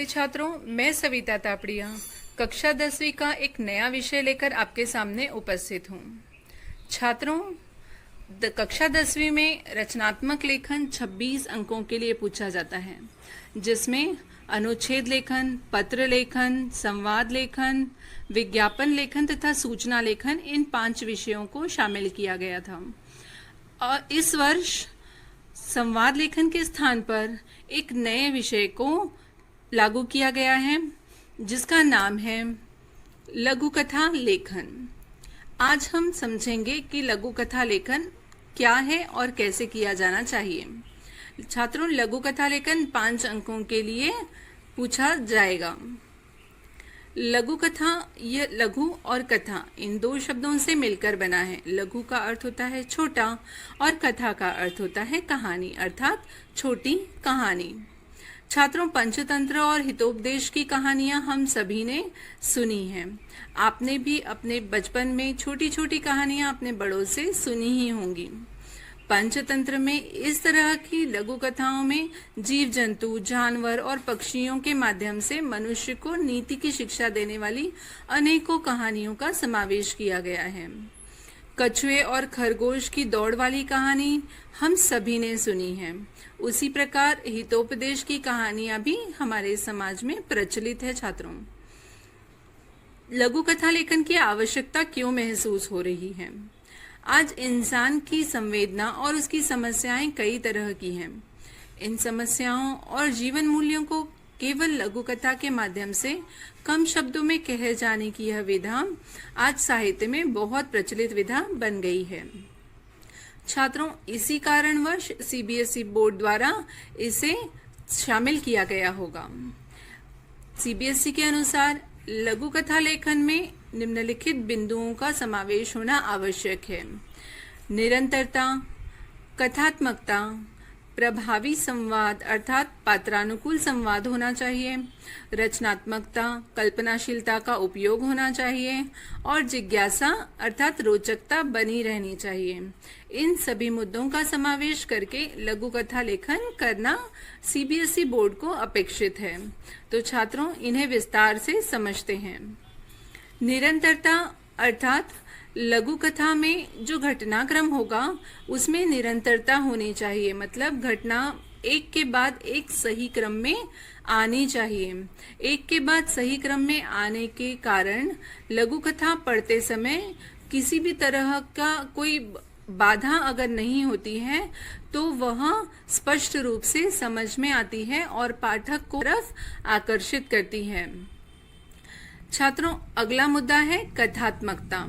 नमस्ते छात्रों, मैं सविता तापड़िया कक्षा 10वीं का एक नया विषय लेकर आपके सामने उपस्थित हूँ। छात्रों, कक्षा 10वीं में रचनात्मक लेखन 26 अंकों के लिए पूछा जाता है, जिसमें अनुच्छेद लेखन, पत्र लेखन, संवाद लेखन, विज्ञापन लेखन तथा सूचना लेखन, इन 5 विषयों को शामिल किया गया था। और इस वर्ष संवाद लेखन के स्थान पर एक नए विषय को लागू किया गया है, जिसका नाम है लघु कथा लेखन। आज हम समझेंगे कि लघु कथा लेखन क्या है और कैसे किया जाना चाहिए। छात्रों, लघु कथा लेखन 5 अंकों के लिए पूछा जाएगा। लघु कथा, यह लघु और कथा इन 2 शब्दों से मिलकर बना है। लघु का अर्थ होता है छोटा और कथा का अर्थ होता है कहानी, अर्थात छोटी कहानी। छात्रों, पंचतंत्र और हितोपदेश की कहानियां हम सभी ने सुनी हैं। आपने भी अपने बचपन में छोटी छोटी कहानियां अपने बड़ों से सुनी ही होंगी। पंचतंत्र में इस तरह की लघु कथाओं में जीव जंतु, जानवर और पक्षियों के माध्यम से मनुष्य को नीति की शिक्षा देने वाली अनेकों कहानियों का समावेश किया गया है। कछुए और खरगोश की दौड़ वाली कहानी हम सभी ने सुनी है। उसी प्रकार हितोपदेश की कहानियां भी हमारे समाज में प्रचलित है। छात्रों, लघु कथा लेखन की आवश्यकता क्यों महसूस हो रही है? आज इंसान की संवेदना और उसकी समस्याएं कई तरह की हैं। इन समस्याओं और जीवन मूल्यों को केवल लघु कथा के माध्यम से कम शब्दों में कहे जाने की यह विधा आज साहित्य में बहुत प्रचलित विधा बन गई है। छात्रों, इसी कारणवश सीबीएसई बोर्ड द्वारा इसे शामिल किया गया होगा। सीबीएसई के अनुसार लघु कथा लेखन में निम्नलिखित बिंदुओं का समावेश होना आवश्यक है: निरंतरता, कथात्मकता, प्रभावी संवाद अर्थात पात्रानुकूल संवाद होना चाहिए, रचनात्मकता, कल्पनाशीलता का उपयोग होना चाहिए और जिज्ञासा अर्थात रोचकता बनी रहनी चाहिए। इन सभी मुद्दों का समावेश करके लघु कथा लेखन करना सीबीएसई बोर्ड को अपेक्षित है। तो छात्रों, इन्हें विस्तार से समझते हैं। निरंतरता अर्थात लघु कथा में जो घटनाक्रम होगा उसमें निरंतरता होनी चाहिए, मतलब घटना एक के बाद एक सही क्रम में आनी चाहिए। एक के बाद सही क्रम में आने के कारण लघु कथा पढ़ते समय किसी भी तरह का कोई बाधा अगर नहीं होती है तो वह स्पष्ट रूप से समझ में आती है और पाठक को तरफ आकर्षित करती है। छात्रों, अगला मुद्दा है कथात्मकता।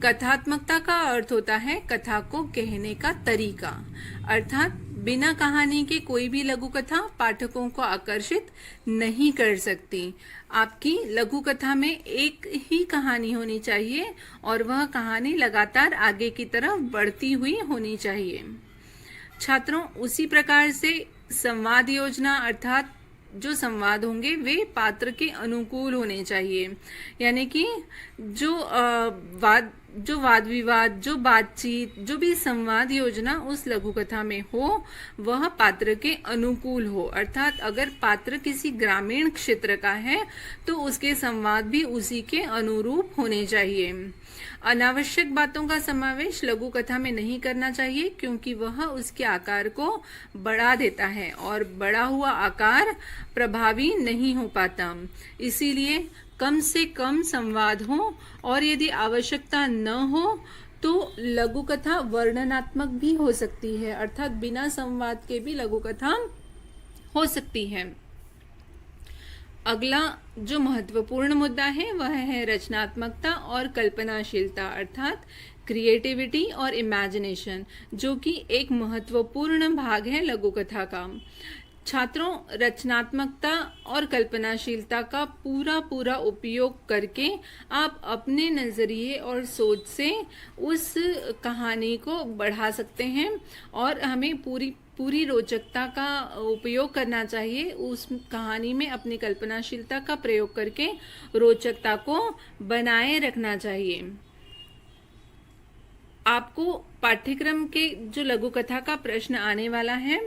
कथात्मकता का अर्थ होता है कथा को कहने का तरीका, अर्थात बिना कहानी के कोई भी लघु कथा पाठकों को आकर्षित नहीं कर सकती। आपकी लघु कथा में एक ही कहानी होनी चाहिए और वह कहानी लगातार आगे की तरफ बढ़ती हुई होनी चाहिए। छात्रों, उसी प्रकार से संवाद योजना अर्थात जो संवाद होंगे वे पात्र के अनुकूल होने चाहिए, यानी कि जो वाद विवाद, जो बातचीत, जो भी संवाद योजना उस लघु कथा में हो वह पात्र के अनुकूल हो। अर्थात अगर पात्र किसी ग्रामीण क्षेत्र का है तो उसके संवाद भी उसी के अनुरूप होने चाहिए। अनावश्यक बातों का समावेश लघु कथा में नहीं करना चाहिए, क्योंकि वह उसके आकार को बढ़ा देता है और बढ़ा हुआ आकार प्रभावी नहीं हो पाता। इसीलिए कम से कम संवाद हो और यदि आवश्यकता न हो तो लघु कथा वर्णनात्मक भी हो सकती है, अर्थात बिना संवाद के भी लघु कथा हो सकती है। अगला जो महत्वपूर्ण मुद्दा है वह है रचनात्मकता और कल्पनाशीलता अर्थात क्रिएटिविटी और इमेजिनेशन, जो कि एक महत्वपूर्ण भाग है लघु कथा का। छात्रों, रचनात्मकता और कल्पनाशीलता का पूरा उपयोग करके आप अपने नजरिए और सोच से उस कहानी को बढ़ा सकते हैं और हमें पूरी रोचकता का उपयोग करना चाहिए। उस कहानी में अपनी कल्पनाशीलता का प्रयोग करके रोचकता को बनाए रखना चाहिए। आपको पाठ्यक्रम के जो लघु कथा का प्रश्न आने वाला है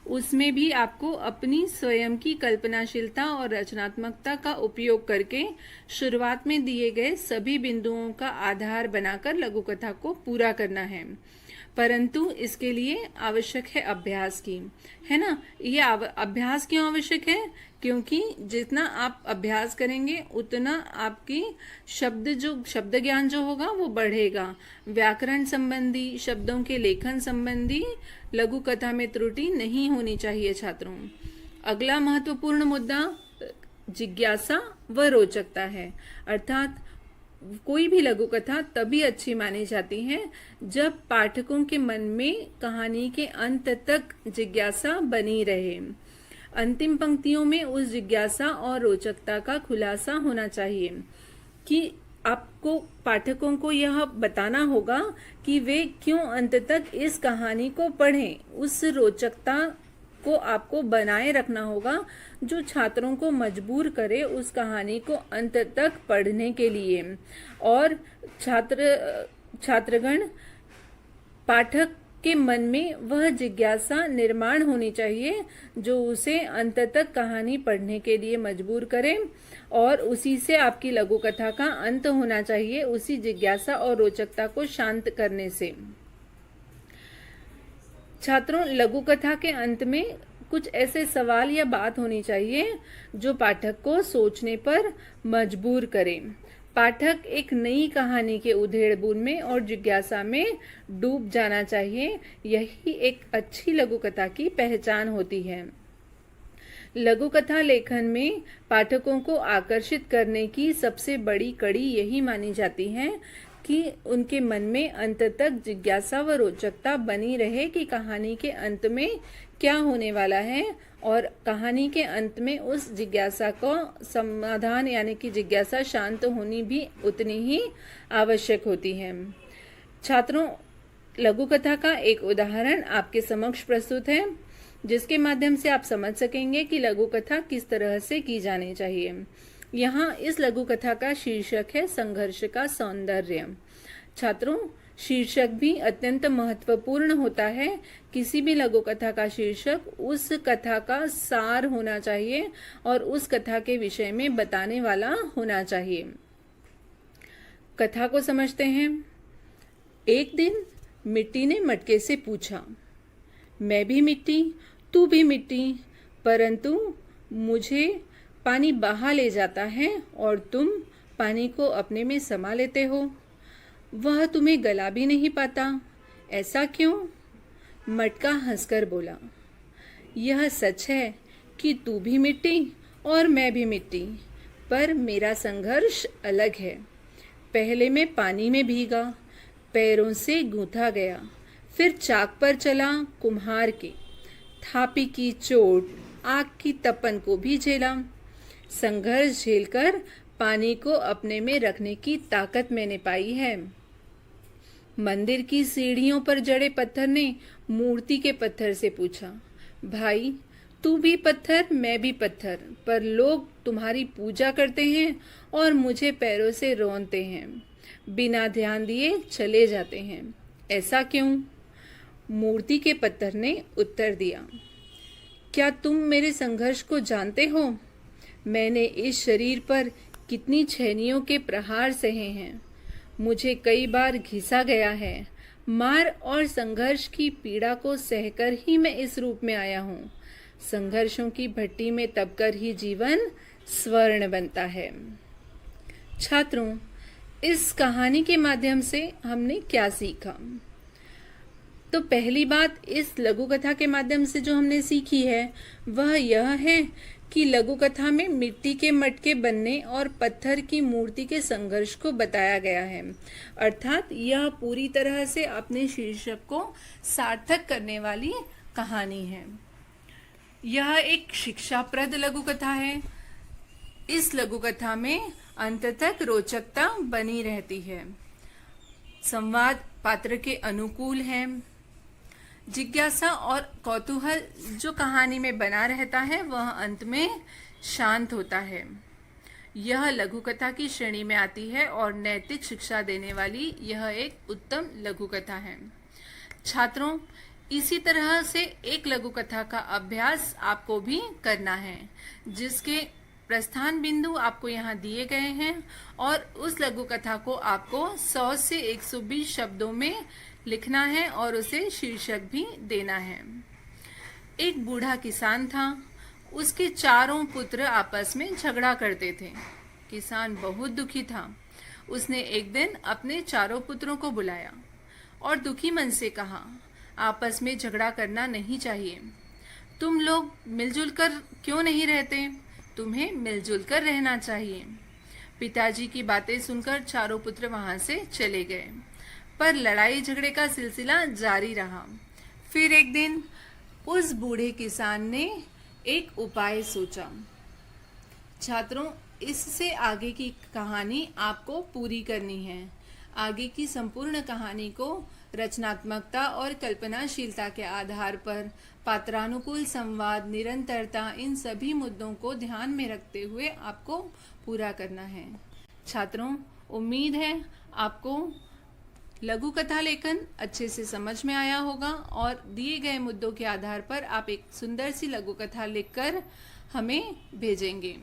उसमें भी आपको अपनी स्वयं की कल्पनाशीलता और रचनात्मकता का उपयोग करके शुरुआत में दिए गए सभी बिंदुओं का आधार बनाकर लघु कथा को पूरा करना है। परंतु इसके लिए आवश्यक है अभ्यास की, है ना। ये अभ्यास क्यों आवश्यक है? क्योंकि जितना आप अभ्यास करेंगे उतना आपकी शब्द ज्ञान जो होगा वो बढ़ेगा। व्याकरण संबंधी, शब्दों के लेखन संबंधी लघु कथा में त्रुटि नहीं होनी चाहिए छात्रों। अगला महत्वपूर्ण मुद्दा जिज्ञासा व रोचकता है। अर्थात कोई भी लघु कथा तभी अच्छी मानी जाती है जब पाठकों के मन में कहानी के अंत तक जिज्ञासा बनी रहे। अंतिम पंक्तियों में उस जिज्ञासा और रोचकता का खुलासा होना चाहिए कि आपको पाठकों को यह बताना होगा कि वे क्यों अंत तक इस कहानी को पढ़ें। उस रोचकता को आपको बनाए रखना होगा जो छात्रों को मजबूर करे उस कहानी को अंत तक पढ़ने के लिए। और छात्रगण पाठक के मन में वह जिज्ञासा निर्माण होनी चाहिए जो उसे अंत तक कहानी पढ़ने के लिए मजबूर करे, और उसी से आपकी लघु कथा का अंत होना चाहिए, उसी जिज्ञासा और रोचकता को शांत करने से। छात्रों, लघु कथा के अंत में कुछ ऐसे सवाल या बात होनी चाहिए जो पाठक को सोचने पर मजबूर करे। पाठक एक नई कहानी के उधेड़-बुन में और जिज्ञासा में डूब जाना चाहिए। यही एक अच्छी लघु कथा की पहचान होती है। लघु कथा लेखन में पाठकों को आकर्षित करने की सबसे बड़ी कड़ी यही मानी जाती है कि उनके मन में अंत तक जिज्ञासा व रोचकता बनी रहे कि कहानी के अंत में क्या होने वाला है, और कहानी के अंत में उस जिज्ञासा को समाधान यानी कि जिज्ञासा शांत होनी भी उतनी ही आवश्यक होती है। छात्रों, लघु कथा का एक उदाहरण आपके समक्ष प्रस्तुत है जिसके माध्यम से आप समझ सकेंगे कि लघु कथा किस तरह से की जानी चाहिए। यहाँ इस लघु कथा का शीर्षक है संघर्ष का सौंदर्य। छात्रों, शीर्षक भी अत्यंत महत्वपूर्ण होता है। किसी भी लघु कथा का शीर्षक उस कथा का सार होना चाहिए और उस कथा के विषय में बताने वाला होना चाहिए। कथा को समझते हैं। एक दिन मिट्टी ने मटके से पूछा, मैं भी मिट्टी, तू भी मिट्टी, परंतु मुझे पानी बहा ले जाता है और तुम पानी को अपने में समा लेते हो। वह तुम्हें गला भी नहीं पाता, ऐसा क्यों? मटका हंसकर बोला, यह सच है कि तू भी मिट्टी और मैं भी मिट्टी, पर मेरा संघर्ष अलग है। पहले मैं पानी में भीगा, पैरों से गूंथा गया, फिर चाक पर चला कुम्हार के, थापी की चोट, आग की तपन को भी झेला। संघर्ष झेलकर पानी को अपने में रखने की ताकत मैंने पाई है। मंदिर की सीढ़ियों पर जड़े पत्थर ने मूर्ति के पत्थर से पूछा, भाई तू भी पत्थर मैं भी पत्थर, पर लोग तुम्हारी पूजा करते हैं और मुझे पैरों से रौंदते हैं, बिना ध्यान दिए चले जाते हैं, ऐसा क्यों? मूर्ति के पत्थर ने उत्तर दिया, क्या तुम मेरे संघर्ष को जानते हो? मैंने इस शरीर पर कितनी छैनियों के प्रहार सहे हैं, मुझे कई बार घिसा गया है। मार और संघर्ष की पीड़ा को सहकर ही मैं इस रूप में आया हूँ। संघर्षों की भट्टी में तपकर ही जीवन स्वर्ण बनता है। छात्रों, इस कहानी के माध्यम से हमने क्या सीखा? तो पहली बात इस लघु कथा के माध्यम से जो हमने सीखी है वह यह है कि लघु कथा में मिट्टी के मटके बनने और पत्थर की मूर्ति के संघर्ष को बताया गया है। अर्थात यह पूरी तरह से अपने शीर्षक को सार्थक करने वाली कहानी है। यह एक शिक्षाप्रद लघु कथा है। इस लघु कथा में अंत तक रोचकता बनी रहती है। संवाद पात्र के अनुकूल है। जिज्ञासा और कौतूहल जो कहानी में बना रहता है वह अंत में शांत होता है। यह लघु कथा की श्रेणी में आती है और नैतिक शिक्षा देने वाली यह एक उत्तम लघु कथा है। छात्रों, इसी तरह से एक लघु कथा का अभ्यास आपको भी करना है, जिसके प्रस्थान बिंदु आपको यहाँ दिए गए हैं और उस लघु कथा को आपको 100 से 120 शब्दों में लिखना है और उसे शीर्षक भी देना है। एक बूढ़ा किसान था। उसके चारों पुत्र आपस में झगड़ा करते थे। किसान बहुत दुखी था। उसने एक दिन अपने चारों पुत्रों को बुलाया और दुखी मन से कहा, आपस में झगड़ा करना नहीं चाहिए। तुम लोग मिलजुल कर क्यों नहीं रहते? तुम्हें मिलजुल कर रहना चाहिए। पिताजी की बातें सुनकर चारों पुत्र वहां से चले गए, पर लड़ाई झगड़े का सिलसिला जारी रहा। फिर एक दिन उस बूढ़े किसान ने एक उपाय सोचा। छात्रों, इससे आगे की कहानी आपको पूरी करनी है। आगे की संपूर्ण कहानी को रचनात्मकता और कल्पनाशीलता के आधार पर पात्रानुकूल संवाद, निरंतरता, इन सभी मुद्दों को ध्यान में रखते हुए आपको पूरा करना है। छात्रों, उम्मीद है आपको लघु कथा लेखन अच्छे से समझ में आया होगा और दिए गए मुद्दों के आधार पर आप एक सुंदर सी लघु कथा लिखकर हमें भेजेंगे।